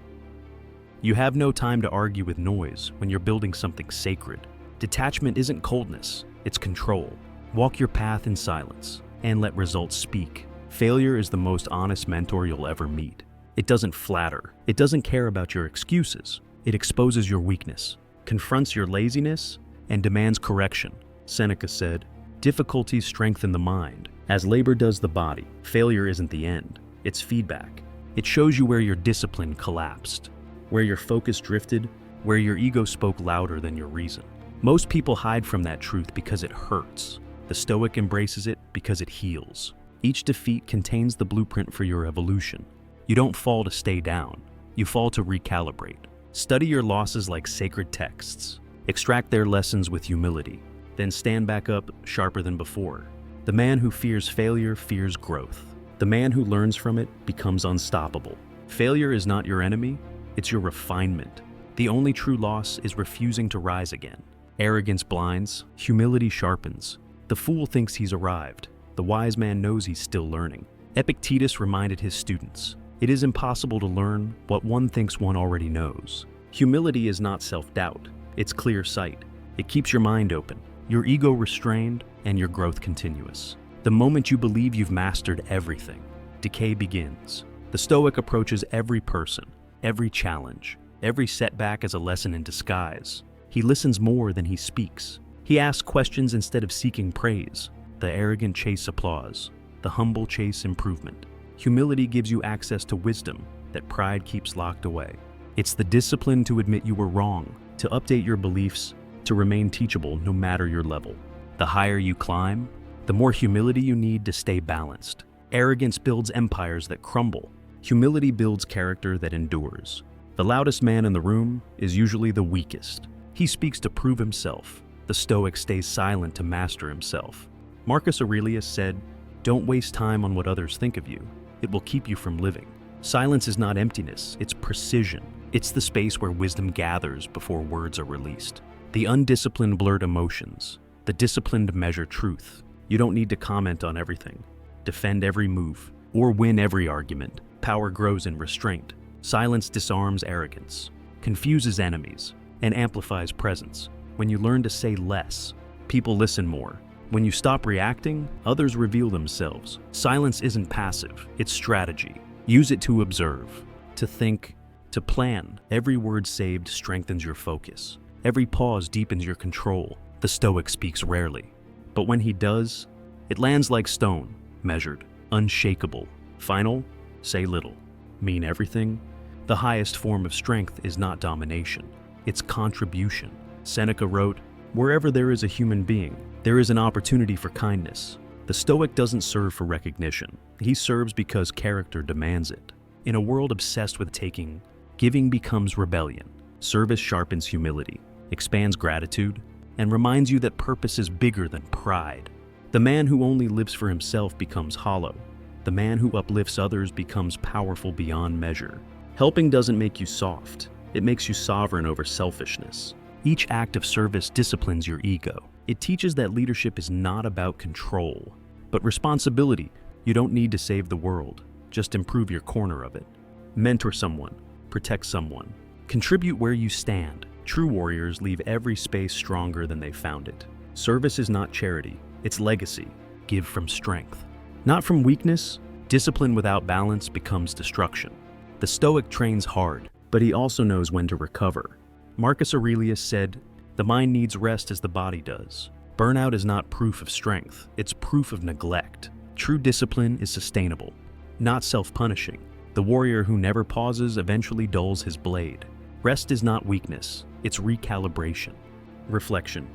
S1: You have no time to argue with noise when you're building something sacred. Detachment isn't coldness, it's control. Walk your path in silence and let results speak. Failure is the most honest mentor you'll ever meet. It doesn't flatter. It doesn't care about your excuses. It exposes your weakness, confronts your laziness, and demands correction. Seneca said, "Difficulties strengthen the mind. As labor does the body, failure isn't the end. It's feedback. It shows you where your discipline collapsed, where your focus drifted, where your ego spoke louder than your reason." Most people hide from that truth because it hurts. The Stoic embraces it because it heals. Each defeat contains the blueprint for your evolution. You don't fall to stay down. You fall to recalibrate. Study your losses like sacred texts. Extract their lessons with humility. Then stand back up sharper than before. The man who fears failure fears growth. The man who learns from it becomes unstoppable. Failure is not your enemy, it's your refinement. The only true loss is refusing to rise again. Arrogance blinds, humility sharpens. The fool thinks he's arrived. The wise man knows he's still learning. Epictetus reminded his students, it is impossible to learn what one thinks one already knows. Humility is not self-doubt, it's clear sight. It keeps your mind open, your ego restrained, and your growth continuous. The moment you believe you've mastered everything, decay begins. The Stoic approaches every person, every challenge, every setback as a lesson in disguise. He listens more than he speaks. He asks questions instead of seeking praise. The arrogant chase applause. The humble chase improvement. Humility gives you access to wisdom that pride keeps locked away. It's the discipline to admit you were wrong, to update your beliefs, to remain teachable no matter your level. The higher you climb, the more humility you need to stay balanced. Arrogance builds empires that crumble. Humility builds character that endures. The loudest man in the room is usually the weakest. He speaks to prove himself. The Stoic stays silent to master himself. Marcus Aurelius said, "Don't waste time on what others think of you. It will keep you from living." Silence is not emptiness, it's precision. It's the space where wisdom gathers before words are released. The undisciplined blurt emotions. The disciplined measure truth. You don't need to comment on everything, defend every move, or win every argument. Power grows in restraint. Silence disarms arrogance, confuses enemies, and amplifies presence. When you learn to say less, people listen more. When you stop reacting, others reveal themselves. Silence isn't passive, it's strategy. Use it to observe, to think, to plan. Every word saved strengthens your focus. Every pause deepens your control. The Stoic speaks rarely, but when he does, it lands like stone, measured, unshakable. Final, say little. Mean everything. The highest form of strength is not domination, it's contribution. Seneca wrote, "Wherever there is a human being, there is an opportunity for kindness." The Stoic doesn't serve for recognition. He serves because character demands it. In a world obsessed with taking, giving becomes rebellion. Service sharpens humility, expands gratitude, and reminds you that purpose is bigger than pride. The man who only lives for himself becomes hollow. The man who uplifts others becomes powerful beyond measure. Helping doesn't make you soft. It makes you sovereign over selfishness. Each act of service disciplines your ego. It teaches that leadership is not about control, but responsibility. You don't need to save the world, just improve your corner of it. Mentor someone, protect someone, contribute where you stand. True warriors leave every space stronger than they found it. Service is not charity, it's legacy. Give from strength, not from weakness. Discipline without balance becomes destruction. The Stoic trains hard, but he also knows when to recover. Marcus Aurelius said, "The mind needs rest as the body does." Burnout is not proof of strength, it's proof of neglect. True discipline is sustainable, not self-punishing. The warrior who never pauses eventually dulls his blade. Rest is not weakness, it's recalibration. Reflection,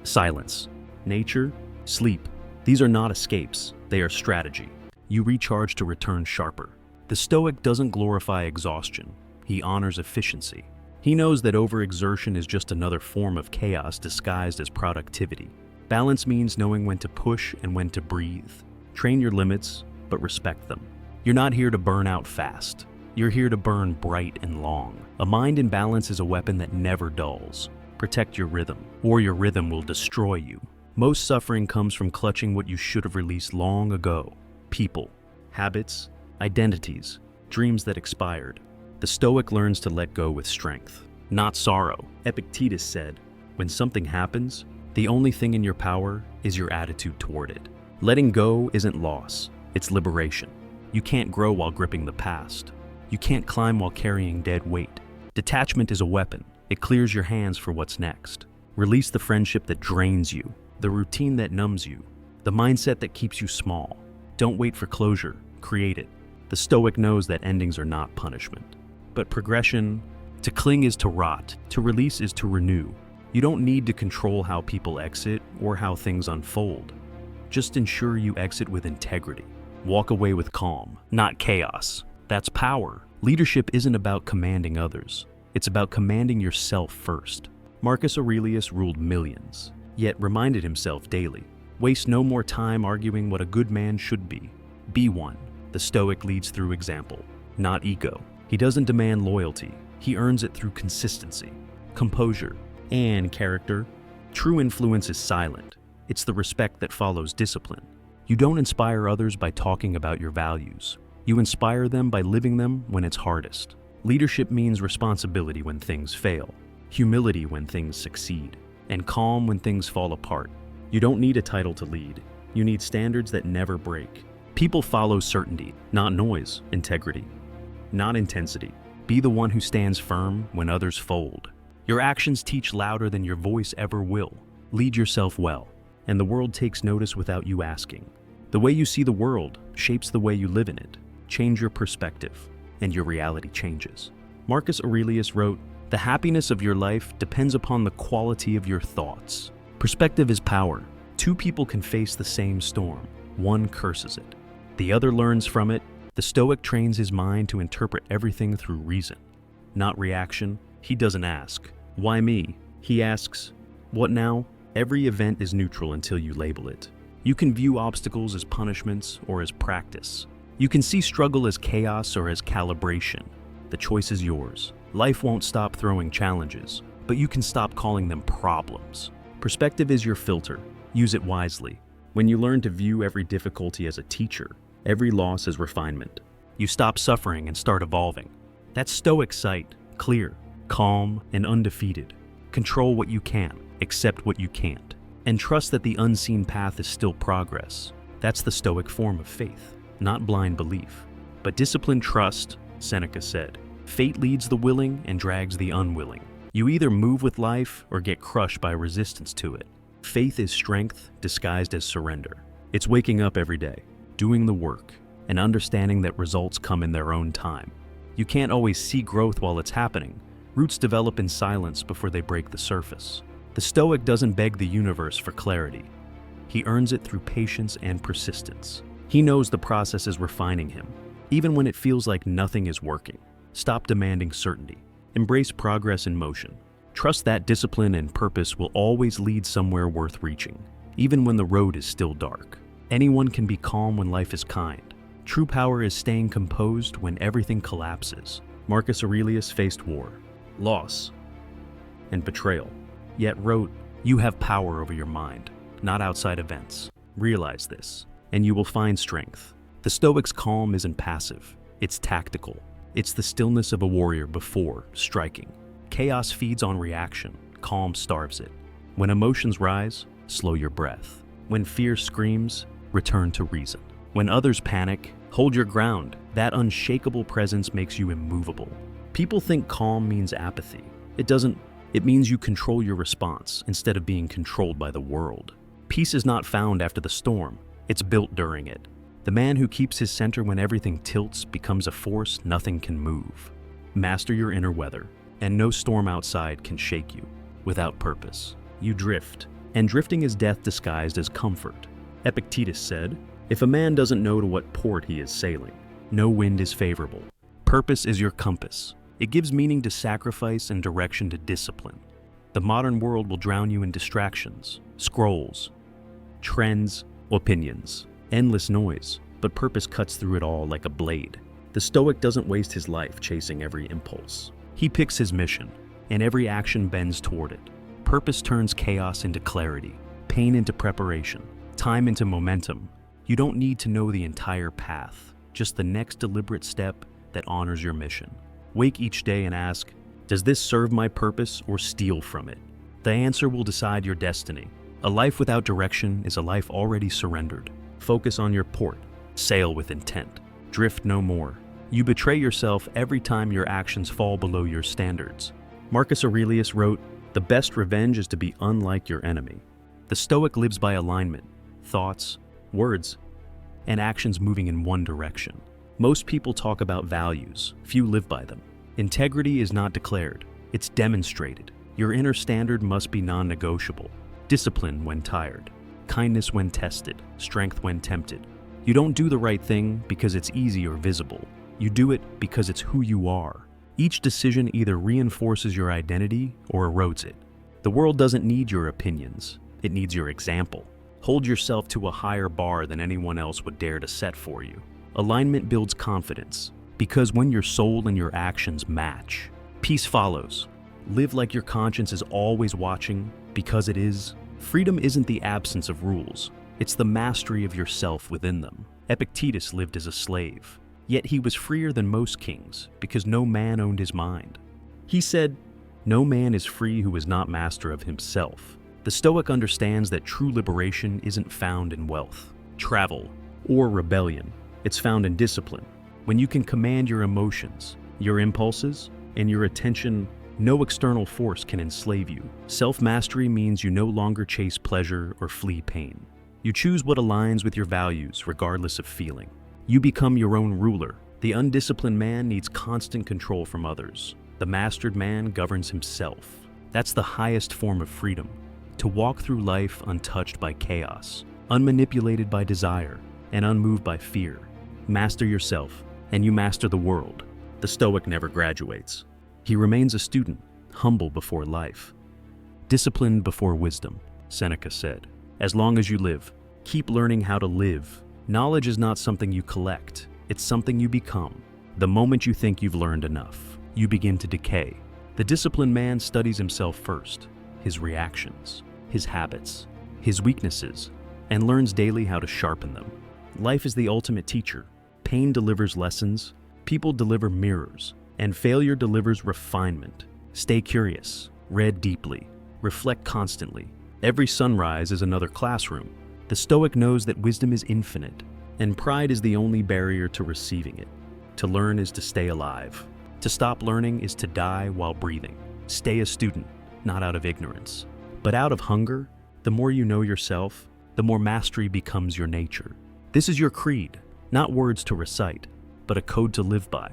S1: silence, nature, sleep. These are not escapes, they are strategy. You recharge to return sharper. The Stoic doesn't glorify exhaustion, he honors efficiency. He knows that overexertion is just another form of chaos disguised as productivity. Balance means knowing when to push and when to breathe. Train your limits, but respect them. You're not here to burn out fast. You're here to burn bright and long. A mind in balance is a weapon that never dulls. Protect your rhythm, or your rhythm will destroy you. Most suffering comes from clutching what you should have released long ago. People, habits, identities, dreams that expired. The Stoic learns to let go with strength, not sorrow. Epictetus said, "When something happens, the only thing in your power is your attitude toward it." Letting go isn't loss, it's liberation. You can't grow while gripping the past. You can't climb while carrying dead weight. Detachment is a weapon. It clears your hands for what's next. Release the friendship that drains you, the routine that numbs you, the mindset that keeps you small. Don't wait for closure, create it. The Stoic knows that endings are not punishment, but progression. To cling is to rot, to release is to renew. You don't need to control how people exit or how things unfold. Just ensure you exit with integrity. Walk away with calm, not chaos. That's power. Leadership isn't about commanding others. It's about commanding yourself first. Marcus Aurelius ruled millions, yet reminded himself daily, waste no more time arguing what a good man should be. Be one. The Stoic leads through example, not ego. He doesn't demand loyalty. He earns it through consistency, composure, and character. True influence is silent. It's the respect that follows discipline. You don't inspire others by talking about your values. You inspire them by living them when it's hardest. Leadership means responsibility when things fail, humility when things succeed, and calm when things fall apart. You don't need a title to lead. You need standards that never break. People follow certainty, not noise. Integrity, not intensity. Be the one who stands firm when others fold. Your actions teach louder than your voice ever will. Lead yourself well, and the world takes notice without you asking. The way you see the world shapes the way you live in it. Change your perspective, and your reality changes. Marcus Aurelius wrote, "The happiness of your life depends upon the quality of your thoughts." Perspective is power. Two people can face the same storm. One curses it. The other learns from it. The Stoic trains his mind to interpret everything through reason, not reaction. He doesn't ask, "Why me?" He asks, "What now?" Every event is neutral until you label it. You can view obstacles as punishments or as practice. You can see struggle as chaos or as calibration. The choice is yours. Life won't stop throwing challenges, but you can stop calling them problems. Perspective is your filter. Use it wisely. When you learn to view every difficulty as a teacher, every loss as refinement, you stop suffering and start evolving. That's Stoic sight, clear, calm, and undefeated. Control what you can, accept what you can't, and trust that the unseen path is still progress. That's the Stoic form of faith, not blind belief, but disciplined trust. Seneca said, "Fate leads the willing and drags the unwilling." You either move with life or get crushed by resistance to it. Faith is strength disguised as surrender. It's waking up every day, doing the work, and understanding that results come in their own time. You can't always see growth while it's happening. Roots develop in silence before they break the surface. The Stoic doesn't beg the universe for clarity. He earns it through patience and persistence. He knows the process is refining him, even when it feels like nothing is working. Stop demanding certainty. Embrace progress in motion. Trust that discipline and purpose will always lead somewhere worth reaching, even when the road is still dark. Anyone can be calm when life is kind. True power is staying composed when everything collapses. Marcus Aurelius faced war, loss, and betrayal, yet wrote, "You have power over your mind, not outside events. Realize this, and you will find strength." The Stoic's calm isn't passive, it's tactical. It's the stillness of a warrior before striking. Chaos feeds on reaction, calm starves it. When emotions rise, slow your breath. When fear screams, return to reason. When others panic, hold your ground. That unshakable presence makes you immovable. People think calm means apathy. It doesn't. It means you control your response instead of being controlled by the world. Peace is not found after the storm, it's built during it. The man who keeps his center when everything tilts becomes a force nothing can move. Master your inner weather, and no storm outside can shake you. Without purpose, you drift, and drifting is death disguised as comfort. Epictetus said, "If a man doesn't know to what port he is sailing, no wind is favorable." Purpose is your compass. It gives meaning to sacrifice and direction to discipline. The modern world will drown you in distractions, scrolls, trends, opinions, endless noise, but purpose cuts through it all like a blade. The Stoic doesn't waste his life chasing every impulse. He picks his mission, and every action bends toward it. Purpose turns chaos into clarity, pain into preparation, time into momentum. You don't need to know the entire path, just the next deliberate step that honors your mission. Wake each day and ask, does this serve my purpose or steal from it? The answer will decide your destiny. A life without direction is a life already surrendered. Focus on your port. Sail with intent. Drift no more. You betray yourself every time your actions fall below your standards. Marcus Aurelius wrote, "The best revenge is to be unlike your enemy." The Stoic lives by alignment, thoughts, words, and actions moving in one direction. Most people talk about values, few live by them. Integrity is not declared, it's demonstrated. Your inner standard must be non-negotiable. Discipline when tired, kindness when tested, strength when tempted. You don't do the right thing because it's easy or visible. You do it because it's who you are. Each decision either reinforces your identity or erodes it. The world doesn't need your opinions. It needs your example. Hold yourself to a higher bar than anyone else would dare to set for you. Alignment builds confidence, because when your soul and your actions match, peace follows. Live like your conscience is always watching, because it is. Freedom isn't the absence of rules. It's the mastery of yourself within them. Epictetus lived as a slave, yet he was freer than most kings because no man owned his mind. He said, "No man is free who is not master of himself." The Stoic understands that true liberation isn't found in wealth, travel, or rebellion. It's found in discipline. When you can command your emotions, your impulses, and your attention, no external force can enslave you. Self-mastery means you no longer chase pleasure or flee pain. You choose what aligns with your values, regardless of feeling. You become your own ruler. The undisciplined man needs constant control from others. The mastered man governs himself. That's the highest form of freedom, to walk through life untouched by chaos, unmanipulated by desire, and unmoved by fear. Master yourself, and you master the world. The Stoic never graduates. He remains a student, humble before life, disciplined before wisdom, Seneca said. As long as you live, keep learning how to live. Knowledge is not something you collect, it's something you become. The moment you think you've learned enough, you begin to decay. The disciplined man studies himself first, his reactions, his habits, his weaknesses, and learns daily how to sharpen them. Life is the ultimate teacher. Pain delivers lessons, people deliver mirrors, and failure delivers refinement. Stay curious, read deeply, reflect constantly. Every sunrise is another classroom. The Stoic knows that wisdom is infinite, and pride is the only barrier to receiving it. To learn is to stay alive. To stop learning is to die while breathing. Stay a student, not out of ignorance, but out of hunger. The more you know yourself, the more mastery becomes your nature. This is your creed, not words to recite, but a code to live by.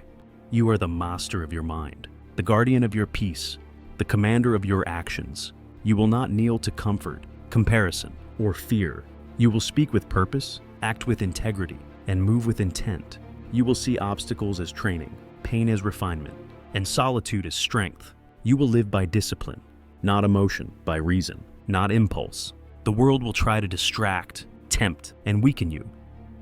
S1: You are the master of your mind, the guardian of your peace, the commander of your actions. You will not kneel to comfort, comparison, or fear. You will speak with purpose, act with integrity, and move with intent. You will see obstacles as training, pain as refinement, and solitude as strength. You will live by discipline, not emotion, by reason, not impulse. The world will try to distract, tempt, and weaken you,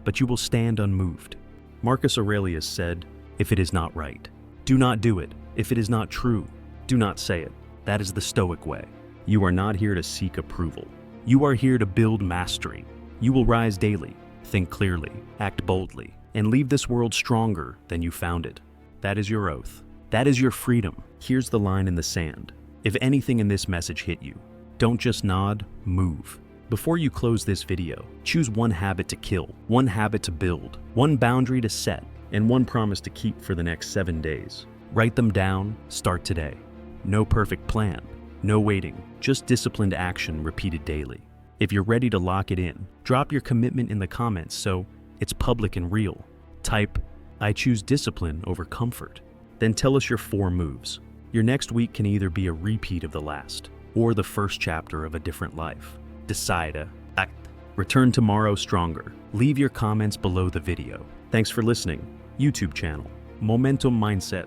S1: but you will stand unmoved. Marcus Aurelius said, "If it is not right, do not do it. If it is not true, do not say it." That is the Stoic way. You are not here to seek approval. You are here to build mastery. You will rise daily, think clearly, act boldly, and leave this world stronger than you found it. That is your oath. That is your freedom. Here's the line in the sand. If anything in this message hit you, don't just nod, move. Before you close this video, choose one habit to kill, one habit to build, one boundary to set, and one promise to keep for the next 7 days. Write them down, start today. No perfect plan, no waiting, just disciplined action repeated daily. If you're ready to lock it in, drop your commitment in the comments so it's public and real. Type, "I choose discipline over comfort." Then tell us your 4 moves. Your next week can either be a repeat of the last, or the first chapter of a different life. Decide, act. Return tomorrow stronger. Leave your comments below the video. Thanks for listening. YouTube channel, Momentum Mindset.